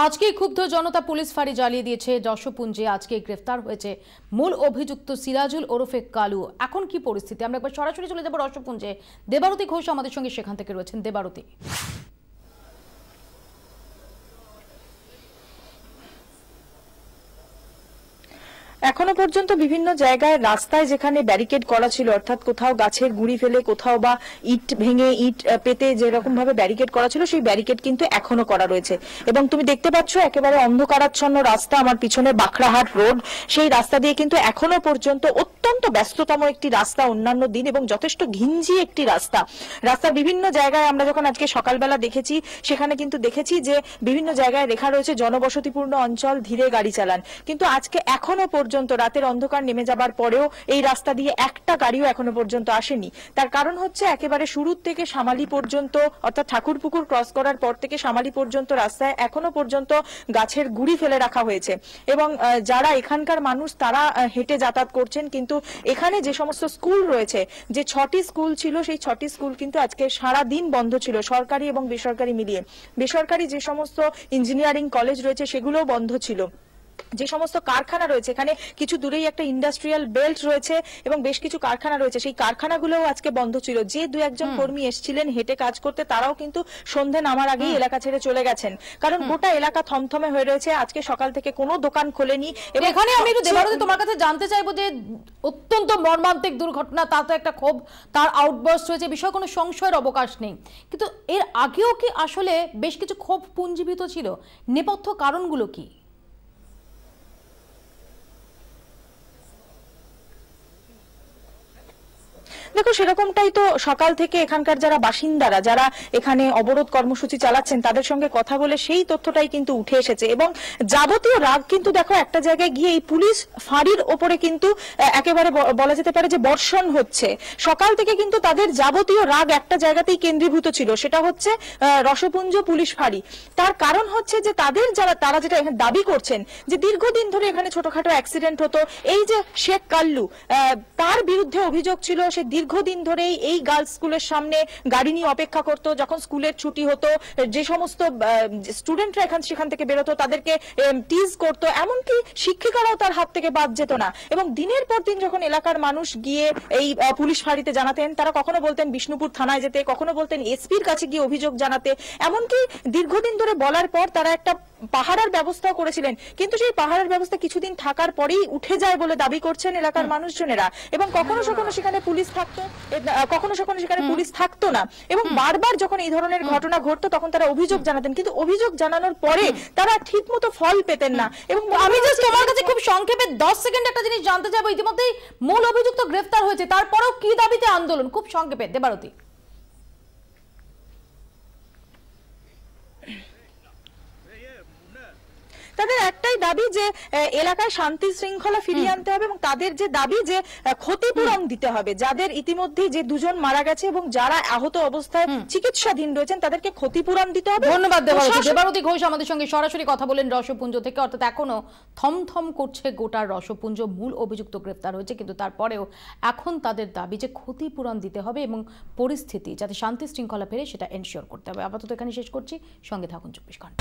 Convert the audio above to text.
আজকে ক্ষুব্ধ জনতা পুলিশ ফাঁড়ি জ্বালিয়ে দিয়েছে যশোপুঞ্জে। আজকে গ্রেফতার হয়েছে মূল অভিযুক্ত সিরাজুল ওরফে কালু। এখন কি পরিস্থিতি, আমরা একবার সরাসরি চলে যাব যশোপুঞ্জে। দেবারতী ঘোষ আমাদের সঙ্গে সেখান থেকে রয়েছেন। দেবারতী, এখনো পর্যন্ত বিভিন্ন জায়গায় রাস্তায় যেখানে ব্যারিকেড করা ছিল, অর্থাৎ কোথাও গাছের গুঁড়ি ফেলে, কোথাও বা ইট ভেঙে ইট পেতে যেরকম ভাবে ব্যারিকেড করা ছিল, সেই ব্যারিকেড কিন্তু এখনো করা রয়েছে। এবং তুমি দেখতে পাচ্ছ একেবারে অন্ধকারাচ্ছন্ন রাস্তা, আমার পিছনে বাখরাহাট রোড, সেই রাস্তা দিয়ে কিন্তু এখনো পর্যন্ত অত্যন্ত ব্যস্ততম একটি রাস্তা অন্যান্য দিন, এবং যথেষ্ট ঘিঞ্জি একটি রাস্তা। রাস্তার বিভিন্ন জায়গায় আমরা যখন আজকে সকালবেলা দেখেছি, সেখানে কিন্তু দেখেছি যে বিভিন্ন জায়গায় লেখা রয়েছে জনবসতিপূর্ণ অঞ্চল, ধীরে গাড়ি চালান। কিন্তু আজকে এখনো পর্যন্ত রাতের অন্ধকার নেমে যাবার পরেও এই রাস্তা দিয়ে একটা গাড়িও এখনো পর্যন্ত আসেনি। তার কারণ হচ্ছে একেবারে শুরু থেকে সামালি পর্যন্ত, অর্থাৎ ঠাকুরপুকুর ক্রস করার পর থেকে সামালি পর্যন্ত রাস্তায় এখনো পর্যন্ত গাছের গুঁড়ি ফেলে রাখা হয়েছে। এবং যারা এখানকার মানুষ তারা হেঁটে যাতায়াত করছেন, কিন্তু এখানে যে সমস্ত স্কুল রয়েছে, যে 6টি স্কুল ছিল, সেই 6টি স্কুল কিন্তু আজকে সারা দিন বন্ধ ছিল, সরকারি এবং বেসরকারি মিলিয়ে। বেসরকারি যে সমস্ত ইঞ্জিনিয়ারিং কলেজ রয়েছে সেগুলোও বন্ধ ছিল। যে সমস্ত কারখানা রয়েছে, এখানে কিছু দূরেই একটা ইন্ডাস্ট্রিয়াল বেল্ট রয়েছে এবং বেশ কিছু কারখানা রয়েছে, সেই কারখানাগুলোও আজকে বন্ধ ছিল। যে দু একজন কর্মী এসেছিলেন হেঁটে কাজ করতে, তারাও কিন্তু সন্ধে নামার আগেই এলাকা ছেড়ে চলে গেছেন, কারণ গোটা এলাকা থমথমে হয়ে রয়েছে। আজকে সকাল থেকে কোনো দোকান খোলেনি। এখানে আমি একটু দেবারতী তোমার কাছে জানতে চাইবো যে অত্যন্ত মর্মান্তিক দুর্ঘটনা, তাতে একটা ক্ষোভ, তার আউটবার্স্ট হয়েছে, বিষয়ে কোনো সংশয়ের অবকাশ নেই, কিন্তু এর আগেও কি আসলে বেশ কিছু ক্ষোভ পুঞ্জীভূত ছিল? নেপথ্য কারণগুলো কি? দেখো, সেরকমটাই তো সকাল থেকে এখানকার যারা বাসিন্দারা, যারা এখানে অবরোধ কর্মসূচি চালাচ্ছেন, তাদের সঙ্গে কথা বলে সেই তথ্যটাই কিন্তু উঠে এসেছে। এবং যাবতীয় রাগ কিন্তু দেখো একটা জায়গায় গিয়ে এই পুলিশ ফাঁড়ির ওপরে কিন্তু একেবারে বলা যেতে পারে যে বর্ষণ হচ্ছে। সকাল থেকে কিন্তু তাদের যাবতীয় রাগ একটা জায়গাতেই কেন্দ্রীভূত ছিল, সেটা হচ্ছে রসপুঞ্জ পুলিশ ফাঁড়ি। তার কারণ হচ্ছে যে তারা যেটা এখানে দাবি করছেন, যে দীর্ঘদিন ধরে এখানে ছোটখাটো অ্যাক্সিডেন্ট হতো। এই যে শেখ কাল্লু, তার বিরুদ্ধে অভিযোগ ছিল সে দীর্ঘদিন ধরেই এই গার্লস স্কুলের সামনে গাড়ি নিয়ে অপেক্ষা করতো। যখন স্কুলের ছুটি হতো, যে সমস্ত স্টুডেন্টরা সেখান থেকে বেরোতো, তাদেরকে টিজ করতো, এমনকি শিক্ষিকারাও তার হাত থেকে বাদ যেত না। এবং দিনের পর দিন যখন এলাকার মানুষ গিয়ে এই পুলিশ ফাঁড়িতে জানাতেন, তারা কখনো বলতেন বিষ্ণুপুর থানায় যেতে, কখনো বলতেন এসপির কাছে গিয়ে অভিযোগ জানাতে। এমনকি দীর্ঘদিন ধরে বলার পর তারা একটা পাহারার ব্যবস্থা করেছিলেন, কিন্তু সেই পাহারার ব্যবস্থা কিছুদিন থাকার পরেই উঠে যায় বলে দাবি করছেন এলাকার মানুষজনেরা। এবং কখনো কখনো সেখানে পুলিশ থাকতো, কখনো কখনো সেখানে পুলিশ থাকতো না। এবং বারবার যখন এই ধরনের ঘটনা ঘটতো, তখন তারা অভিযোগ জানাতেন, কিন্তু অভিযোগ জানানোর পরে তারা ঠিক মতো ফল পেতেন না। এবং আমি জাস্ট তোমার কাছে খুব সংক্ষেপে 10 সেকেন্ড একটা জিনিস জানতে চাইবো। ইতিমধ্যেই মূল অভিযুক্ত গ্রেফতার হয়েছে, তারপরেও কি দাবিতে আন্দোলন? খুব সংক্ষেপে দেবারতী। তাদের একটাই দাবি যে এলাকায় শান্তি শৃঙ্খলা ফিরিয়ে আনতে হবে, এবং তাদের যে দাবি যে ক্ষতিপূরণ দিতে হবে। যাদের ইতিমধ্যেই যে 2 জন মারা গেছে এবং যারা আহত অবস্থায় চিকিৎসাধীন রয়েছেন, তাদেরকে ক্ষতিপূরণ দিতে হবে। ধন্যবাদ দেবারতী। দেবারতী ঘোষ আমাদের সঙ্গে সরাসরি কথা বলেন রসপুঞ্জ থেকে। অর্থাৎ এখনো থমথম করছে গোটা রসপুঞ্জ। মূল অভিযুক্ত গ্রেফতার হয়েছে, কিন্তু তারপরেও এখন তাদের দাবি যে ক্ষতিপূরণ দিতে হবে এবং পরিস্থিতি যাতে শান্তি শৃঙ্খলা ফেরে সেটা এনশিওর করতে হবে। আপাতত এখানে শেষ করছি, সঙ্গে থাকুন 24 ঘন্টা।